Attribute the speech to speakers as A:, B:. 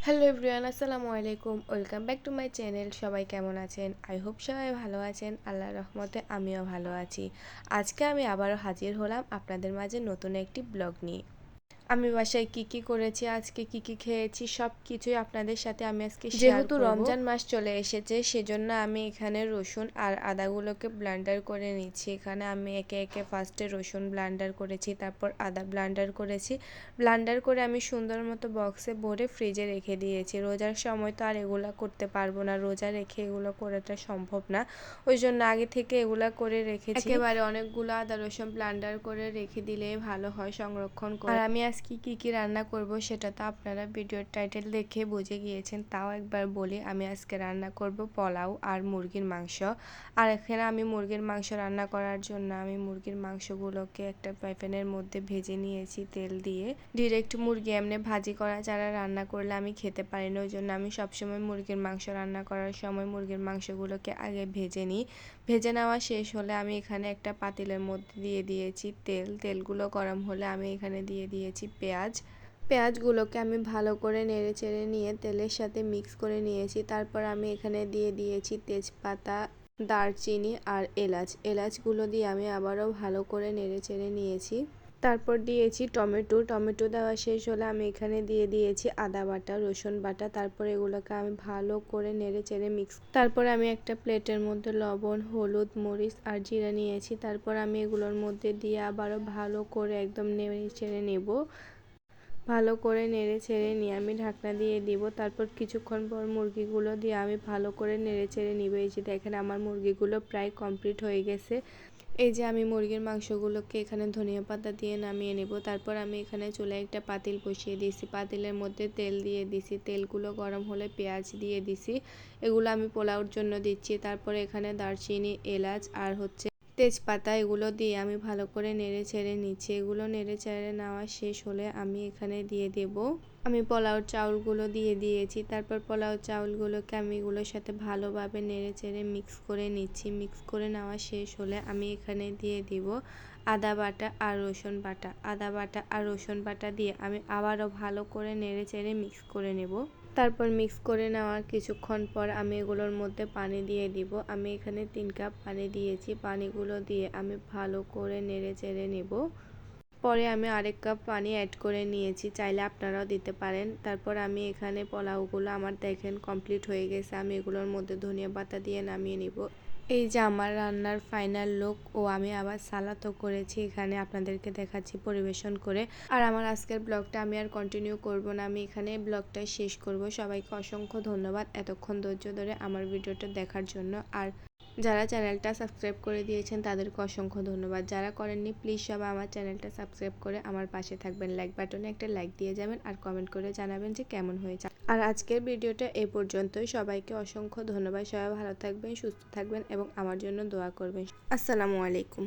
A: Hello everyone, আসসালামু আলাইকুম। Welcome back to my channel. সবাই কেমন আছেন? আই হোপ সবাই ভালো আছেন। আল্লাহর রহমতে আমিও ভালো আছি। আজকে আমি আবারও হাজির হলাম আপনাদের মাঝে নতুন একটি ব্লগ নিয়ে। আমি বাসায় কি করেছি, আজকে কি খেয়েছি, সব কিছুই আপনাদের সাথে আমি আজকে শেয়ার করব। যেহেতু রমজান মাস চলে এসেছে, সেজন্য আমি এখানে রসুন আর আদাগুলোকে ব্লেন্ডার করে নিচ্ছি। এখানে আমি একে একে ফার্স্টে রসুন ব্লেন্ডার করেছি, তারপর আদা ব্লেন্ডার করেছি। ব্লেন্ডার করে আমি সুন্দর মতো বক্সে ভরে ফ্রিজে রেখে দিয়েছি। রোজার সময় তো আর এগুলো করতে পারবো না, রোজা রেখে এগুলো করাটা সম্ভব না। ওই জন্য আগে থেকে এগুলা করে রেখেছি। একেবারে অনেকগুলো আদা রসুন ব্লেন্ডার করে রেখে দিলে ভালো হয় সংরক্ষণ করে। আর আমি আজকে কি রান্না করব সেটা তো আপনারা ভিডিওর টাইটেল দেখে বুঝে গিয়েছেন, তাও একবার বলি। আমি আজকে রান্না করব পোলাও আর মুরগির মাংস। আর এখানে আমি মুরগির মাংস রান্না করার জন্য আমি মুরগির মাংসগুলোকে একটা প্যানের মধ্যে ভেজে নিয়েছি তেল দিয়ে। ডিরেক্ট মুরগি এমনি ভাজি করা ছাড়া রান্না করলে আমি খেতে পারি না, ওই জন্য আমি সবসময় মুরগির মাংস রান্না করার সময় মুরগির মাংসগুলোকে আগে ভেজে নিই। ভেজে নেওয়া শেষ হলে আমি এখানে একটা পাতিলের মধ্যে দিয়ে দিয়েছি তেলগুলো গরম হলে আমি এখানে দিয়ে দিয়েছি পেঁয়াজগুলোকে আমি ভালো করে নেড়ে চেড়ে নিয়ে তেলের সাথে মিক্স করে নিয়েছি। তারপর আমি এখানে দিয়ে দিয়েছি তেজপাতা, দারচিনি আর এলাচগুলো দিয়ে আমি আবারও ভালো করে নেড়ে চেড়ে নিয়েছি। তারপর দিয়েছি টমেটো দেওয়া শেষ হলে আমি এখানে দিয়ে দিয়েছি আদা বাটা, রসুন বাটা। তারপর এগুলোকে আমি ভালো করে নেড়ে চেড়ে তারপর আমি একটা প্লেটের মধ্যে লবণ, হলুদ, মরিচ আর জিরা নিয়েছি। তারপর আমি এগুলোর মধ্যে দিয়ে আবারও ভালো করে একদম নেড়ে চেড়ে নেব। ভালো করে নেড়ে ছেড়ে নিয়ে আমি ঢাকনা দিয়ে দিব। তারপর কিছুক্ষণ পর মুরগিগুলো দিয়ে আমি ভালো করে নেড়ে চেড়ে নিব। এই যে দেখেন আমার মুরগিগুলো প্রায় কমপ্লিট হয়ে গেছে। এই যে আমি মুরগির মাংসগুলোকে এখানে ধনিয়া পাতা দিয়ে নামিয়ে নেব। তারপর আমি এখানে চুলায় একটা পাতিল বসিয়ে দিয়েছি, পাতিলের মধ্যে তেল দিয়ে দিছি। তেলগুলো গরম হলে পেঁয়াজ দিয়ে দিছি, এগুলো আমি পোলাওর জন্য দিচ্ছি। তারপর এখানে দারচিনি, এলাচ আর তেজপাতা এগুলো দিয়ে আমি ভালো করে নেড়ে ছেড়ে নিচ্ছি। এগুলো নেড়ে চেড়ে নেওয়া শেষ হলে আমি এখানে দিয়ে দেব আমি পোলাওর চাউলগুলো দিয়ে দিয়েছি। তারপর পোলাও চাউলগুলোকে আমি এগুলোর সাথে ভালোভাবে নেড়ে চেড়ে মিক্স করে নিচ্ছি। মিক্স করে নেওয়া শেষ হলে আমি এখানে দিয়ে দিব আদা বাটা আর রসুন বাটা। আদা বাটা আর রসুন বাটা দিয়ে আমি আবারও ভালো করে নেড়ে চেড়ে মিক্স করে নেব। তারপর মিক্স করে নেওয়ার কিছুক্ষণ পর আমি এগুলোর মধ্যে পানি দিয়ে দিব। আমি এখানে 3 কাপ পানি দিয়েছি। পানিগুলো দিয়ে আমি ভালো করে নেড়ে চেড়ে নেব। পরে আমি আরেক কাপ পানি অ্যাড করে নিয়েছি, চাইলে আপনারাও দিতে পারেন। তারপর আমি এখানে পোলাওগুলো আমার দেখেন কমপ্লিট হয়ে গেছে। আমি এগুলোর মধ্যে ধনিয়া পাতা দিয়ে নামিয়ে নিব। এই যে আমার রান্নার ফাইনাল লুক। আমি আবার সালাদও করেছি, এখানে আপনাদেরকে দেখাচ্ছি পরিবেশন করে। আর আমার আজকের ব্লগটা আমি আর কন্টিনিউ করব না, আমি এখানে ব্লগটা শেষ করব। সবাইকে অসংখ্য ধন্যবাদ এতক্ষণ ধৈর্য ধরে আমার ভিডিওটা দেখার জন্য। আর যারা চ্যানেলটা সাবস্ক্রাইব করে দিয়েছেন তাদেরকে অসংখ্য ধন্যবাদ। যারা করেননি প্লিজ সবাই আমার চ্যানেলটা সাবস্ক্রাইব করে আমার পাশে থাকবেন। লাইক বাটনে একটা লাইক দিয়ে যাবেন আর কমেন্ট করে জানাবেন যে কেমন হয়েছে। আর আজকের ভিডিওটা এই পর্যন্তই। সবাইকে অসংখ্য ধন্যবাদ। সবাই ভালো থাকবেন, সুস্থ থাকবেন এবং আমার জন্য দোয়া করবেন। আসসালামু আলাইকুম।